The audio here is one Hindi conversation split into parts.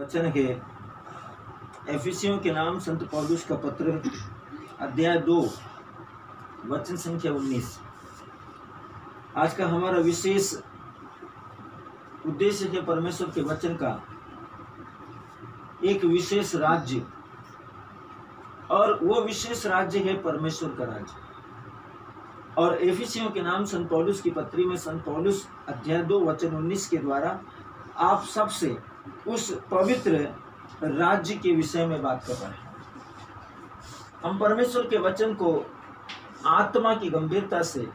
वचन है एफिसियों के नाम संत पौलुस का पत्र अध्याय 2 वचन संख्या 19। आज का हमारा विशेष उद्देश्य है परमेश्वर के वचन का एक विशेष राज्य, और वो विशेष राज्य है परमेश्वर का राज्य। और एफिसियों के नाम संत पौलुस की पत्री में संत पौलुस अध्याय 2 वचन 19 के द्वारा आप सबसे उस पवित्र राज्य के विषय में बात कर रहे हैं। हम परमेश्वर के वचन को आत्मा की गंभीरता से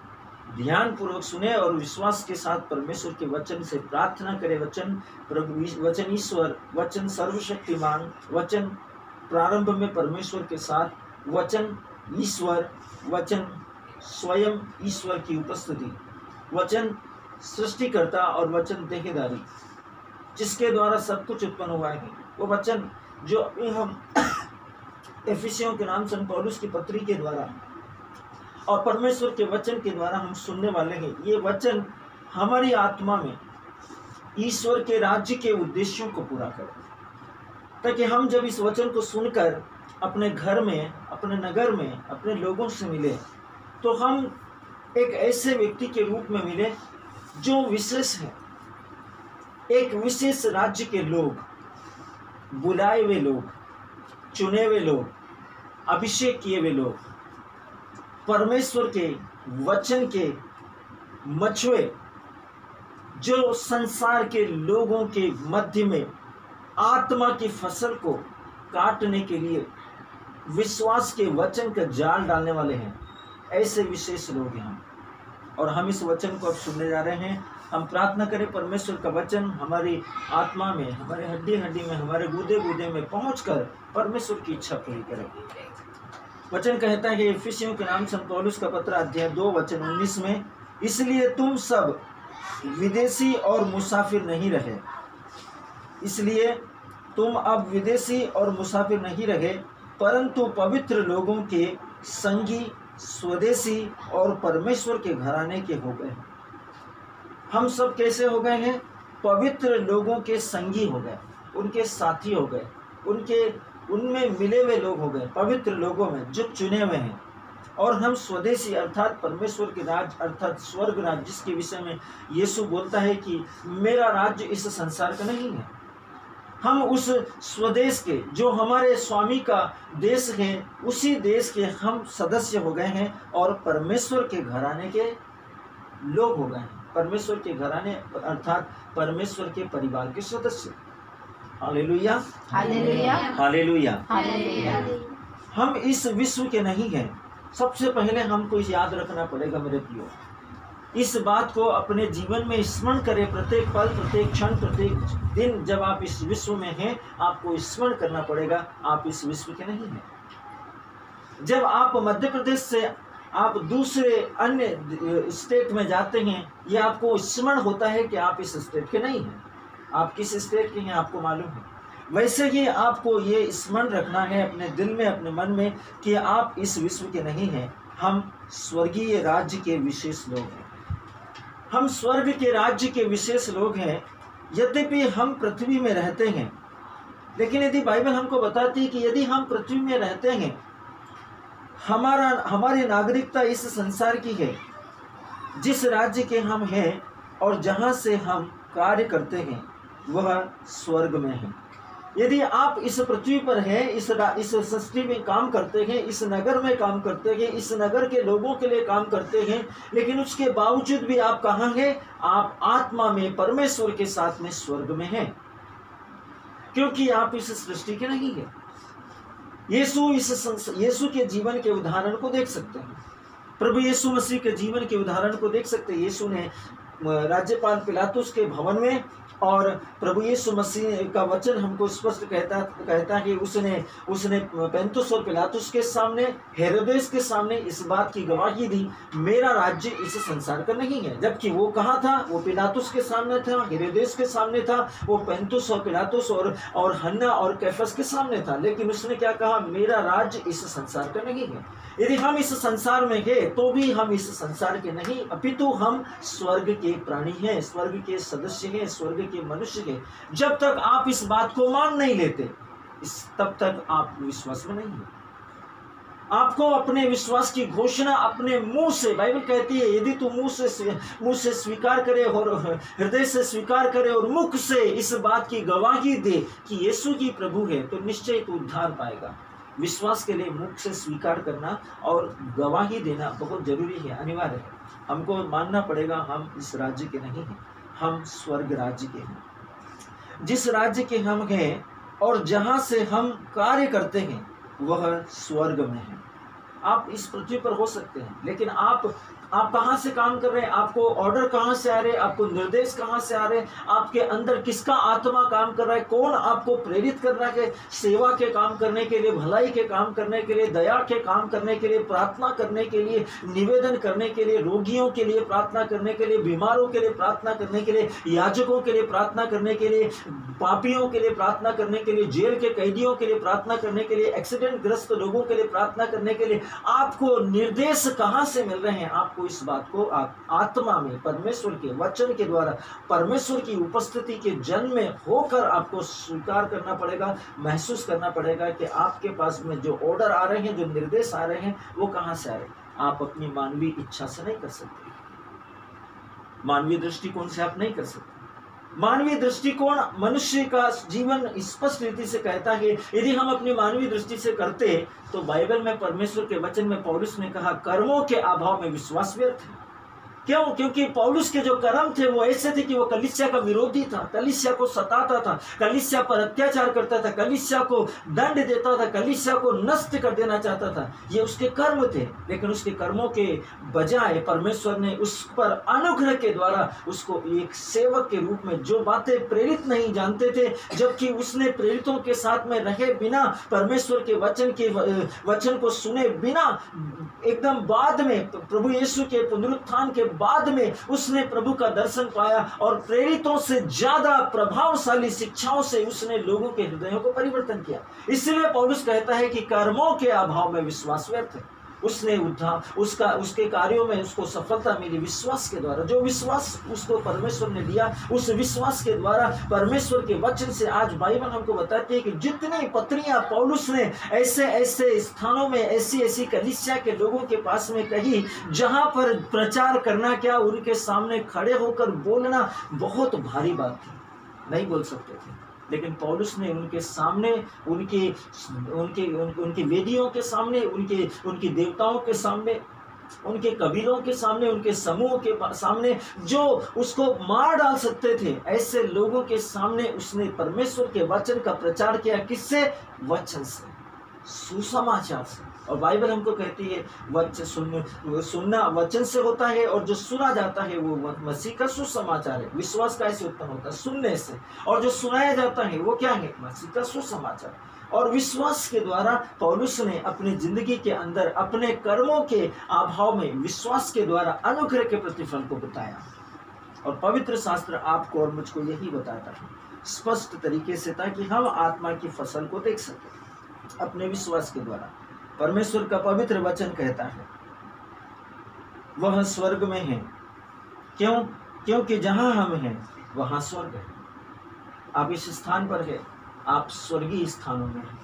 ध्यान पूर्वक सुने और विश्वास के साथ परमेश्वर के वचन से प्रार्थना करें। वचन प्रभु, वचन ईश्वर, वचन सर्वशक्तिमान, वचन प्रारंभ में परमेश्वर के साथ, वचन ईश्वर, वचन स्वयं ईश्वर की उपस्थिति, वचन सृष्टिकर्ता और वचन देहधारी जिसके द्वारा सब कुछ उत्पन्न हुआ है। वो वचन जो अभी हम एफिसियों के नाम संत पौलुस की पत्री के द्वारा और परमेश्वर के वचन के द्वारा हम सुनने वाले हैं, ये वचन हमारी आत्मा में ईश्वर के राज्य के उद्देश्यों को पूरा करे, ताकि हम जब इस वचन को सुनकर अपने घर में, अपने नगर में, अपने लोगों से मिले तो हम एक ऐसे व्यक्ति के रूप में मिले जो विशेष है, एक विशेष राज्य के लोग, बुलाए हुए लोग, चुने हुए लोग, अभिषेक किए हुए लोग, परमेश्वर के वचन के मछुए जो संसार के लोगों के मध्य में आत्मा की फसल को काटने के लिए विश्वास के वचन का जाल डालने वाले हैं। ऐसे विशेष लोग हैं हम, और हम इस वचन को अब सुनने जा रहे हैं। हम प्रार्थना करें परमेश्वर का वचन हमारी आत्मा में, हमारे हड्डी हड्डी में, हमारे गुदे गुदे में पहुंचकर परमेश्वर की इच्छा पूरी करें। वचन कहता है कि एफिसियों के नाम संत पौलुस का पत्र अध्याय 2 वचन 19 में, इसलिए तुम सब विदेशी और मुसाफिर नहीं रहे। इसलिए तुम अब विदेशी और मुसाफिर नहीं रहे, परंतु पवित्र लोगों के संगी, स्वदेशी और परमेश्वर के घराने के हो गए। हम सब कैसे हो गए हैं? पवित्र लोगों के संगी हो गए, उनके साथी हो गए, उनमें मिले हुए लोग हो गए, पवित्र लोगों में जो चुने हुए हैं। और हम स्वदेशी अर्थात परमेश्वर के राज्य अर्थात स्वर्ग राज्य, जिसके विषय में यीशु बोलता है कि मेरा राज्य इस संसार का नहीं है। हम उस स्वदेश के, जो हमारे स्वामी का देश है, उसी देश के हम सदस्य हो गए हैं और परमेश्वर के घराने के लोग हो गए हैं। परमेश्वर के घराने अर्थात परमेश्वर के परिवार के सदस्य। Hallelujah, hallelujah, hallelujah, hallelujah. हम इस विश्व के नहीं हैं। सबसे पहले हमको याद रखना पड़ेगा मेरे प्रियो, इस बात को अपने जीवन में स्मरण करें। प्रत्येक पल, प्रत्येक क्षण, प्रत्येक दिन जब आप इस विश्व में हैं, आपको स्मरण करना पड़ेगा आप इस विश्व के नहीं हैं। जब आप मध्य प्रदेश से आप दूसरे अन्य स्टेट में जाते हैं, ये आपको स्मरण होता है कि आप इस स्टेट के नहीं हैं। आप किस स्टेट के हैं आपको मालूम है। वैसे ही आपको ये स्मरण रखना है अपने दिल में, अपने मन में, कि आप इस विश्व के नहीं हैं। हम स्वर्गीय राज्य के विशेष लोग हैं। हम स्वर्ग के राज्य के विशेष लोग हैं। यद्यपि हम पृथ्वी में रहते हैं, लेकिन यदि बाइबल हमको बताती है कि यदि हम पृथ्वी में रहते हैं, हमारी नागरिकता इस संसार की है, जिस राज्य के हम हैं और जहाँ से हम कार्य करते हैं वह स्वर्ग में है। यदि आप इस पृथ्वी पर हैं, इस सृष्टि में काम करते हैं, इस नगर में काम करते हैं, इस नगर के लोगों के लिए काम करते हैं, लेकिन उसके बावजूद भी आप कहाँ हैं? आप आत्मा में परमेश्वर के साथ में स्वर्ग में हैं, क्योंकि आप इस सृष्टि के नहीं हैं। यीशु के जीवन के उदाहरण को देख सकते हैं। प्रभु यीशु मसीह के जीवन के उदाहरण को देख सकते हैं। यीशु ने राज्यपाल पिलातुस के भवन में, और प्रभु यीशु मसीह का वचन हमको स्पष्ट कहता है कि उसने पेंतुस और पिलातुस के सामने, हेरोदेस के सामने इस बात की गवाही दी, मेरा राज्य इस संसार का नहीं है। जबकि वो कहाँ था? वो पिलातुस के सामने था, हेरोदेस के सामने था, वो पेंतुस और पिलातुस और हन्ना और कैफस के सामने था। लेकिन उसने क्या कहा? मेरा राज्य इस संसार का नहीं है। यदि हम इस संसार में हैं तो भी हम इस संसार के नहीं, अपितु हम स्वर्ग के प्राणी हैं, स्वर्ग के सदस्य हैं, स्वर्ग के मनुष्य के, जब तक आप इस बात को मान नहीं लेते तब तक आप विश्वास में नहीं है। आपको अपने विश्वास की घोषणा अपने मुंह से, बाइबल कहती है यदि तू मुंह से स्वीकार करे और हृदय से स्वीकार करे और मुख से इस बात की गवाही दे कि यीशु की प्रभु है, तो निश्चय तू उद्धार पाएगा। विश्वास के लिए मुख से स्वीकार करना और गवाही देना बहुत जरूरी है, अनिवार्य है। हमको मानना पड़ेगा हम इस राज्य के नहीं हैं, हम स्वर्ग राज्य के हैं। जिस राज्य के हम हैं और जहां से हम कार्य करते हैं वह स्वर्ग में है। आप इस पृथ्वी पर हो सकते हैं, लेकिन आप कहाँ से काम कर रहे हैं, आपको ऑर्डर कहाँ से आ रहे हैं, आपको निर्देश कहाँ से आ रहे हैं, आपके अंदर किसका आत्मा काम कर रहा है, कौन आपको प्रेरित कर रहा है सेवा के काम करने के लिए, भलाई के काम करने के लिए, दया के काम करने के लिए, प्रार्थना करने के लिए, निवेदन करने के लिए, रोगियों के लिए प्रार्थना करने के लिए, बीमारों के लिए प्रार्थना करने के लिए, याजकों के लिए प्रार्थना करने के लिए, पापियों के लिए प्रार्थना करने के लिए, जेल के कैदियों के लिए प्रार्थना करने के लिए, एक्सीडेंट ग्रस्त लोगों के लिए प्रार्थना करने के लिए आपको निर्देश कहाँ से मिल रहे हैं। आपको इस बात को आत्मा में परमेश्वर के वचन के द्वारा परमेश्वर की उपस्थिति के जन्म में होकर आपको स्वीकार करना पड़ेगा, महसूस करना पड़ेगा कि आपके पास में जो ऑर्डर आ रहे हैं, जो निर्देश आ रहे हैं, वो कहाँ से आ रहे हैं। आप अपनी मानवीय इच्छा से नहीं कर सकते, मानवीय दृष्टिकोण से आप नहीं कर सकते। मानवीय दृष्टिकोण मनुष्य का जीवन स्पष्ट रीति से कहता है, यदि हम अपनी मानवीय दृष्टि से करते तो बाइबल में परमेश्वर के वचन में पौलुस ने कहा कर्मों के अभाव में विश्वास व्यर्थ है। क्यों? क्योंकि पौलुस के जो कर्म थे वो ऐसे थे कि वो कलीसिया का विरोधी था, कलीसिया को सताता था, कलीसिया पर अत्याचार करता था, कलीसिया को दंड देता था, कलीसिया को नष्ट कर देना चाहता था। ये उसके कर्म थे, लेकिन उसके कर्मों के बजाय परमेश्वर ने उस पर अनुग्रह के द्वारा उसको एक सेवक के रूप में, जो बातें प्रेरित नहीं जानते थे, जबकि उसने प्रेरितों के साथ में रहे बिना, परमेश्वर के वचन को सुने बिना, एकदम बाद में प्रभु यीशु के पुनरुत्थान के बाद में उसने प्रभु का दर्शन पाया और प्रेरितों से ज्यादा प्रभावशाली शिक्षाओं से उसने लोगों के हृदयों को परिवर्तन किया। इसलिए पौलुस कहता है कि कर्मों के अभाव में विश्वास व्यर्थ है। उसने उसके कार्यों में उसको सफलता मिली विश्वास के द्वारा। जो विश्वास उसको परमेश्वर ने दिया, उस विश्वास के द्वारा परमेश्वर के वचन से आज बाइबल हमको बताती है कि जितनी पत्रियां पौलुस ने ऐसे ऐसे स्थानों में, ऐसी ऐसी कलीसिया के लोगों के पास में कही, जहां पर प्रचार करना क्या, उनके सामने खड़े होकर बोलना बहुत भारी बात थी, नहीं बोल सकते थे। लेकिन पौलुस ने उनके सामने, उनके वेदियों के सामने, उनके देवताओं के सामने, उनके कबीलों के सामने, उनके समूह के सामने, जो उसको मार डाल सकते थे, ऐसे लोगों के सामने उसने परमेश्वर के वचन का प्रचार किया। किससे? वचन से, सुसमाचार से। और बाइबल हमको कहती है सुनना वचन से होता है, और जो सुना जाता है वो मसीह का सुसमाचार है। विश्वास कैसे उत्पन्न होता है? सुनने से। और जो सुनाया जाता है वो क्या है? मसीह का सुसमाचार। और विश्वास के द्वारा पौलुस ने अपनी जिंदगी के अंदर अपने कर्मों के अभाव में विश्वास के द्वारा अनुग्रह के प्रतिफल को बताया। और पवित्र शास्त्र आपको और मुझको यही बताता है स्पष्ट तरीके से, ताकि हम आत्मा की फसल को देख सके अपने विश्वास के द्वारा। परमेश्वर का पवित्र वचन कहता है वह स्वर्ग में है। क्यों? क्योंकि जहां हम हैं वहां स्वर्ग है। आप इस स्थान पर है, आप स्वर्गीय स्थानों में हैं।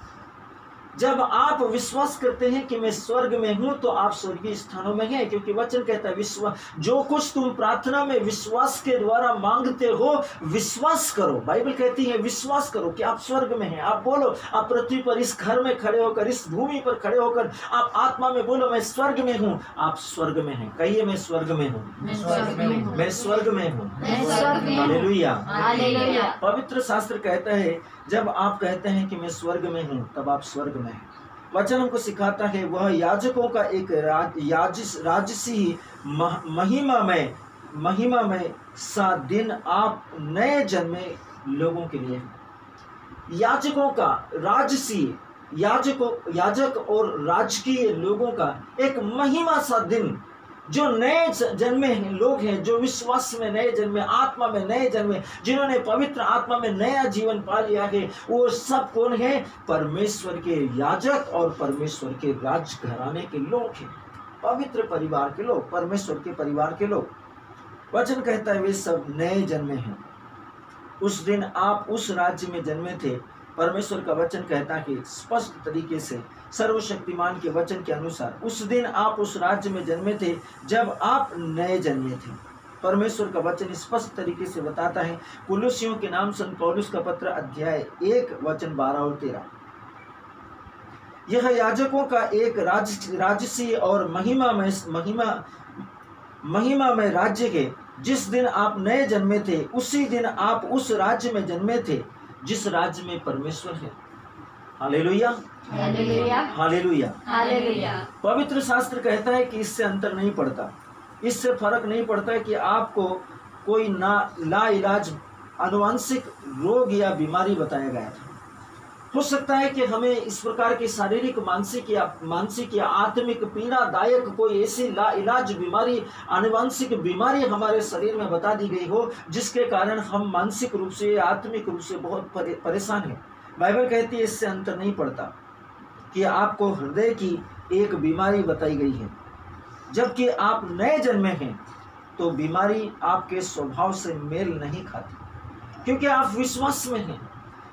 जब आप विश्वास करते हैं कि मैं स्वर्ग में हूं, तो आप स्वर्गीय स्थानों में हैं, क्योंकि वचन कहता है विश्वास, जो कुछ तुम प्रार्थना में विश्वास के द्वारा मांगते हो, विश्वास करो। बाइबल कहती है विश्वास करो कि आप स्वर्ग में हैं। आप बोलो, आप पृथ्वी पर इस घर में खड़े होकर, इस भूमि पर खड़े होकर आप आत्मा में बोलो मैं स्वर्ग में हूं। आप स्वर्ग में हैं। कहिए मैं स्वर्ग में हूं, मैं स्वर्ग में हूं। हालेलुया। पवित्र शास्त्र कहता है जब आप कहते हैं कि मैं स्वर्ग में हूं, तब आप स्वर्ग में हैं। वचन हमको सिखाता है वह याजकों का एक राजसी महिमा में सा दिन आप नए जन्मे लोगों के लिए है। याजकों का राजसी, याजक और राजकीय लोगों का एक महिमा सा दिन, जो नए जन्मे लोग हैं, जो विश्वास में नए जन्मे, आत्मा में नए जन्मे, जिन्होंने पवित्र आत्मा में नया जीवन पा लिया है, वो सब कौन है? परमेश्वर के याजक और परमेश्वर के राजघराने के लोग हैं, पवित्र परिवार के लोग, परमेश्वर के परिवार के लोग। वचन कहता है वे सब नए जन्मे हैं। उस दिन आप उस राज्य में जन्मे थे। परमेश्वर का वचन कहता है स्पष्ट तरीके से सर्वशक्तिमान के वचन के अनुसार, उस दिन आप उस राज्य में जन्मे थे जब आप नए जन्मे थे। परमेश्वर का वचन स्पष्ट तरीके से बताता है। कुलुसियों के नाम संत पौलुस का पत्र अध्याय 1 वचन 12 और 13, यह याजकों का एक राजसी और महिमामय राज्य है। जिस दिन आप नए जन्मे थे उसी दिन आप उस राज्य में जन्मे थे जिस राज्य में परमेश्वर है। Hallelujah, hallelujah, hallelujah, hallelujah. पवित्र शास्त्र कहता है कि इससे अंतर नहीं पड़ता, इससे फर्क नहीं पड़ता है कि आपको कोई लाइलाज आनुवंशिक रोग या बीमारी बताया गया था। हो सकता है कि हमें इस प्रकार की शारीरिक, मानसिक या आत्मिक पीड़ादायक कोई ऐसी लाइलाज बीमारी, आनुवंशिक बीमारी हमारे शरीर में बता दी गई हो जिसके कारण हम मानसिक रूप से, आत्मिक रूप से बहुत परेशान हैं। बाइबल कहती है इससे अंतर नहीं पड़ता कि आपको हृदय की एक बीमारी बताई गई है। जबकि आप नए जन्मे हैं तो बीमारी आपके स्वभाव से मेल नहीं खाती, क्योंकि आप विश्वास में हैं।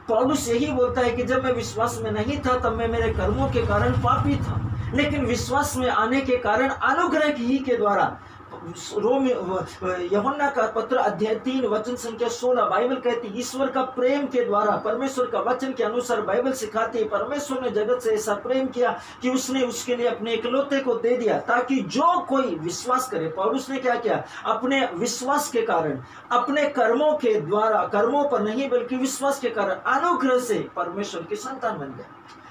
पौलुस यही बोलता है कि जब मैं विश्वास में नहीं था तब मैं मेरे कर्मों के कारण पापी था, लेकिन विश्वास में आने के कारण अनुग्रह ही के द्वारा। यूहन्ना का पत्र अध्याय 3 वचन संख्या 16, बाइबल कहती है ईश्वर का प्रेम के द्वारा, परमेश्वर का वचन के अनुसार बाइबल सिखाती है परमेश्वर ने जगत से ऐसा प्रेम किया कि उसने उसके लिए अपने इकलौते को दे दिया ताकि जो कोई विश्वास करे। पौलुस ने क्या किया? अपने विश्वास के कारण, अपने कर्मों के द्वारा, कर्मों पर नहीं बल्कि विश्वास के कारण अनुग्रह से परमेश्वर की संतान बन गए।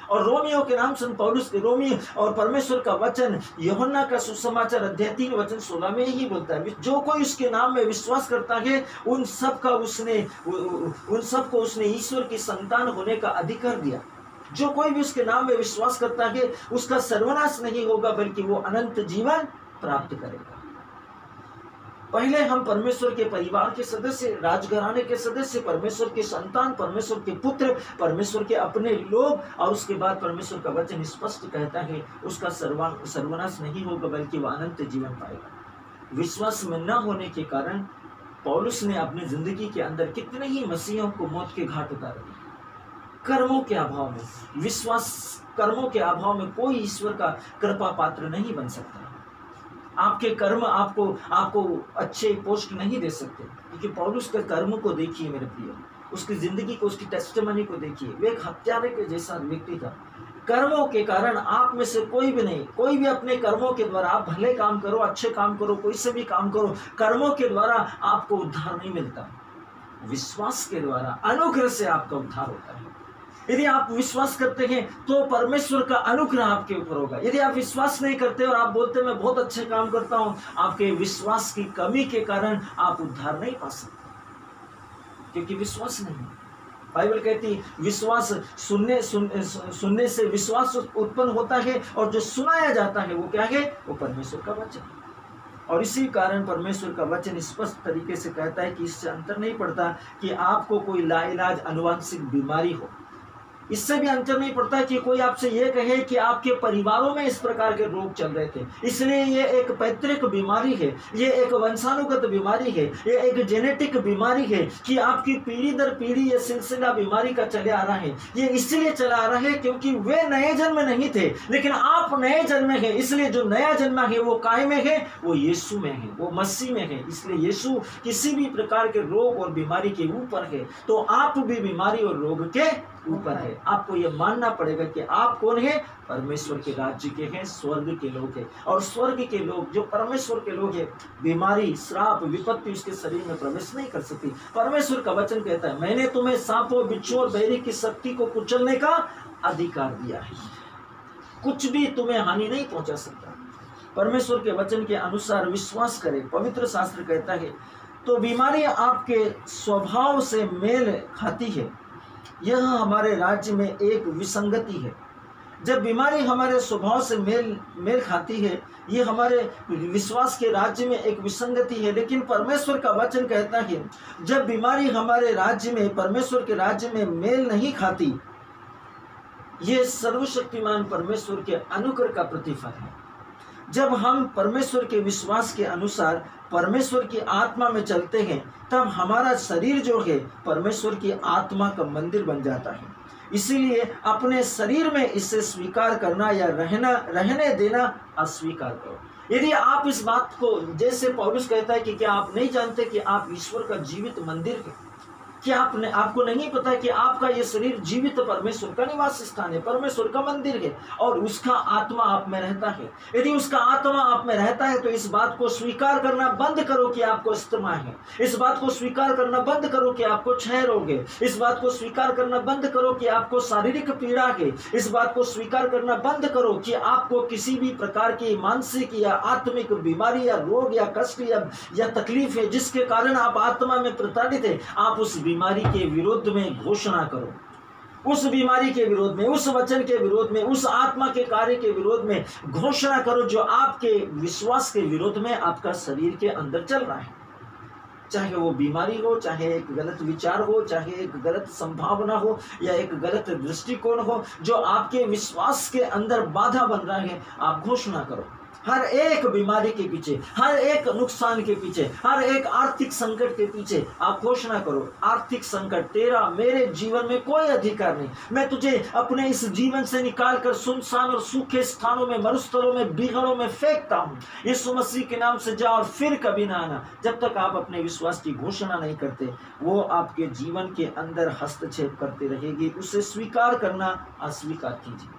और रोमियो के नाम संत पौलुस के रोमी और परमेश्वर का वचन यूहन्ना का सुसमाचार अध्याय 3 वचन 16 में यही बोलता है, जो कोई उसके नाम में विश्वास करता है उन सब को उसने ईश्वर की संतान होने का अधिकार दिया। जो कोई भी उसके नाम में विश्वास करता है उसका सर्वनाश नहीं होगा बल्कि वो अनंत जीवन प्राप्त करेगा। पहले हम परमेश्वर के परिवार के सदस्य, राजघराने के सदस्य, परमेश्वर के संतान, परमेश्वर के पुत्र, परमेश्वर के अपने लोग, और उसके बाद परमेश्वर का वचन स्पष्ट कहता है उसका सर्वनाश नहीं होगा बल्कि वह अनंत जीवन पाएगा। विश्वास में न होने के कारण पौलुस ने अपनी जिंदगी के अंदर कितने ही मसीहों को मौत के घाट उतारे। कर्मों के अभाव में, कर्मों के अभाव में कोई ईश्वर का कृपा पात्र नहीं बन सकता। आपके कर्म आपको अच्छे पोस्ट नहीं दे सकते, क्योंकि पौलुस के कर्म को देखिए मेरे प्रिय, उसकी जिंदगी को, उसकी टेस्टिमनी को देखिए। वे एक हत्यारे के जैसा व्यक्ति था। कर्मों के कारण आप में से कोई भी नहीं, कोई भी अपने कर्मों के द्वारा, आप भले काम करो, अच्छे काम करो, कोई से भी काम करो, कर्मों के द्वारा आपको उद्धार नहीं मिलता। विश्वास के द्वारा, अनुग्रह से आपका उद्धार होता है। यदि आप विश्वास करते हैं तो परमेश्वर का अनुग्रह आपके ऊपर होगा। यदि आप विश्वास नहीं करते और आप बोलते मैं बहुत अच्छे काम करता हूं, आपके विश्वास की कमी के कारण आप उद्धार नहीं पा सकते, क्योंकि विश्वास नहीं है। बाइबल कहती है विश्वास सुनने से विश्वास उत्पन्न होता है, और जो सुनाया जाता है वो क्या है? वो परमेश्वर का वचन। और इसी कारण परमेश्वर का वचन स्पष्ट तरीके से कहता है कि इससे अंतर नहीं पड़ता कि आपको कोई लाइलाज आनुवंशिक बीमारी हो। इससे भी अंतर नहीं पड़ता कि कोई आपसे ये कहे कि आपके परिवारों में इस प्रकार के रोग चल रहे थे, इसलिए ये एक पैतृक बीमारी है, ये एक वंशानुगत बीमारी है, ये एक जेनेटिक बीमारी है कि आपकी पीढ़ी दर पीढ़ी ये सिलसिला बीमारी का चले आ रहा है। ये इसलिए चला आ रहा है क्योंकि वे नए जन्म नहीं थे, लेकिन आप नए जन्म है। इसलिए जो नया जन्म है वो काय में है? वो यीशु में है, वो मसीह में है। इसलिए यीशु किसी भी प्रकार के रोग और बीमारी के ऊपर है, तो आप भी बीमारी और रोग के ऊपर है। आपको यह मानना पड़ेगा कि आप कौन है? परमेश्वर के राज्य के हैं, स्वर्ग के लोग हैं। और स्वर्ग के लोग, जो परमेश्वर के लोग हैं, बीमारी, श्राप, विपत्ति उसके शरीर में प्रवेश नहीं कर सकती। परमेश्वर का वचन कहता है मैंने तुम्हें सांपों, बिच्छू और बहरी की शक्ति को कुचलने का अधिकार दिया है, कुछ भी तुम्हें हानि नहीं पहुंचा सकता। परमेश्वर के वचन के अनुसार विश्वास करें। पवित्र शास्त्र कहता है तो बीमारी आपके स्वभाव से मेल खाती है। यह हमारे राज्य में एक विसंगति है। जब बीमारी हमारे स्वभाव से मेल खाती है, ये हमारे विश्वास के राज्य में एक विसंगति है। लेकिन परमेश्वर का वचन कहता है जब बीमारी हमारे राज्य में, परमेश्वर के राज्य में मेल नहीं खाती, ये सर्वशक्तिमान परमेश्वर के अनुग्रह का प्रतिफल है। जब हम परमेश्वर के विश्वास के अनुसार परमेश्वर की आत्मा में चलते हैं, तब हमारा शरीर जो है परमेश्वर की आत्मा का मंदिर बन जाता है। इसीलिए अपने शरीर में इसे स्वीकार करना या रहने देना अस्वीकार करो। यदि आप इस बात को, जैसे पौलुस कहता है कि क्या आप नहीं जानते कि आप ईश्वर का जीवित मंदिर है? क्या आपको नहीं पता कि आपका ये शरीर जीवित परमेश्वर का निवास स्थान है, परमेश्वर का मंदिर है, और उसका आत्मा आप में रहता है। यदि उसका आत्मा आप में रहता है तो इस बात को स्वीकार करना बंद करो कि आपको अस्थमा है। इस बात को स्वीकार करना बंद करो कि आपको क्षय रोग है। इस बात को स्वीकार करना बंद करो कि आपको शारीरिक पीड़ा है। इस बात को स्वीकार करना बंद करो कि आपको किसी भी प्रकार की मानसिक या आत्मिक बीमारी या रोग या कष्ट या तकलीफ है जिसके कारण आप आत्मा में प्रताड़ित है। आप उस बीमारी के विरोध में घोषणा करो, उस बीमारी के विरोध में, उस वचन के विरोध में, उस आत्मा के कार्य के विरोध में घोषणा करो जो आपके विश्वास के विरोध में आपका शरीर के अंदर चल रहा है। चाहे वो बीमारी हो, चाहे एक गलत विचार हो, चाहे एक गलत संभावना हो या एक गलत दृष्टिकोण हो जो आपके विश्वास के अंदर बाधा बन रहा है, आप घोषणा करो। हर एक बीमारी के पीछे, हर एक नुकसान के पीछे, हर एक आर्थिक संकट के पीछे आप घोषणा करो, आर्थिक संकट तेरा मेरे जीवन में कोई अधिकार नहीं। मैं तुझे अपने इस जीवन से निकालकर सुनसान और सूखे स्थानों में, मरुस्थलों में, बीघड़ों में फेंकता हूँ। यीशु मसीह के नाम से जा और फिर कभी ना आना। जब तक आप अपने विश्वास की घोषणा नहीं करते, वो आपके जीवन के अंदर हस्तक्षेप करती रहेगी। उसे स्वीकार करना अस्वीकार कीजिए।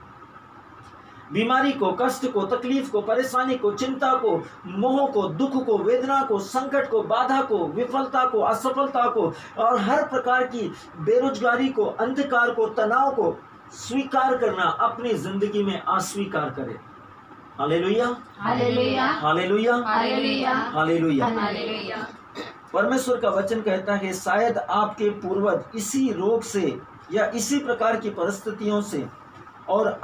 बीमारी को, कष्ट को, तकलीफ को, परेशानी को, चिंता को, मोह को, दुख को, वेदना को, संकट को, बाधा को, विफलता को, असफलता को और हर प्रकार की बेरोजगारी को, अंधकार को, तनाव को स्वीकार करना अपनी जिंदगी में अस्वीकार करें। Hallelujah, hallelujah, hallelujah, hallelujah, hallelujah. परमेश्वर का वचन कहता है शायद आपके पूर्वज इसी रोग से या इसी प्रकार की परिस्थितियों से और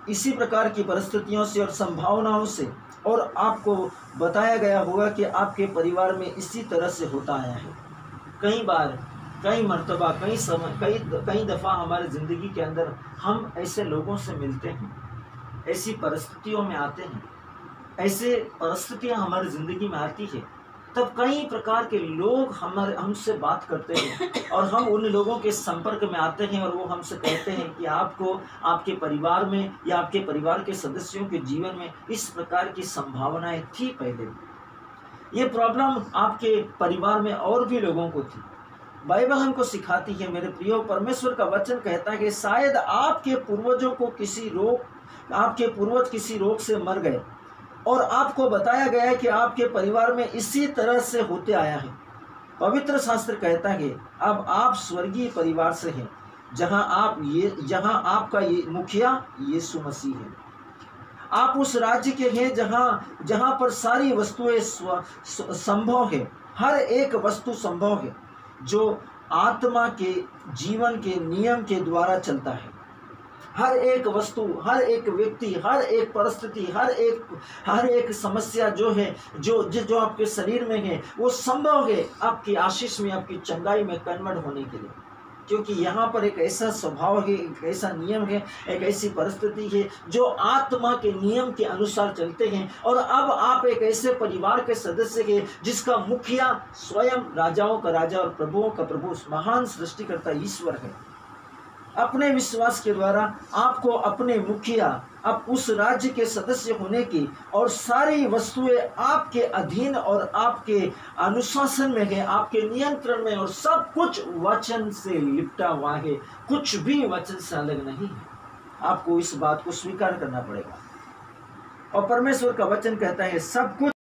इसी प्रकार की परिस्थितियों से और संभावनाओं से, और आपको बताया गया होगा कि आपके परिवार में इसी तरह से होता आया है। कई बार, कई मर्तबा, कई दफ़ा हमारे ज़िंदगी के अंदर हम ऐसे लोगों से मिलते हैं, ऐसी परिस्थितियों में आते हैं, ऐसे परिस्थितियां हमारी ज़िंदगी में आती है, तब कई प्रकार के लोग हमसे बात करते हैं और हम उन लोगों के संपर्क में आते हैं और वो हमसे कहते हैं कि आपको आपके परिवार में या आपके परिवार के सदस्यों के जीवन में इस प्रकार की संभावनाएं थी पहले। ये प्रॉब्लम आपके परिवार में और भी लोगों को थी। बाइबल हमको सिखाती है मेरे प्रियो, परमेश्वर का वचन कहता है कि शायद आपके पूर्वज किसी रोग से मर गए और आपको बताया गया है कि आपके परिवार में इसी तरह से होते आया है। पवित्र शास्त्र कहता है अब आप स्वर्गीय परिवार से हैं, जहां आपका ये मुखिया यीशु मसीह है। आप उस राज्य के हैं जहां पर सारी वस्तुएं संभव है, हर एक वस्तु संभव है जो आत्मा के जीवन के नियम के द्वारा चलता है। हर एक वस्तु, हर एक व्यक्ति, हर एक परिस्थिति, हर एक समस्या जो है, जो आपके शरीर में है, वो संभव है आपकी आशीष में, आपकी चंगाई में कन्वर्ट होने के लिए। क्योंकि यहाँ पर एक ऐसा स्वभाव है, एक ऐसा नियम है, एक ऐसी परिस्थिति है जो आत्मा के नियम के अनुसार चलते हैं। और अब आप एक ऐसे परिवार के सदस्य हैं जिसका मुखिया स्वयं राजाओं का राजा और प्रभुओं का प्रभु, महान सृष्टिकर्ता ईश्वर है। अपने विश्वास के द्वारा आपको अपने मुखिया, अब उस राज्य के सदस्य होने की और सारी वस्तुएं आपके अधीन और आपके अनुशासन में है, आपके नियंत्रण में, और सब कुछ वचन से लिपटा हुआ है, कुछ भी वचन से अलग नहीं है। आपको इस बात को स्वीकार करना पड़ेगा। और परमेश्वर का वचन कहता है सब कुछ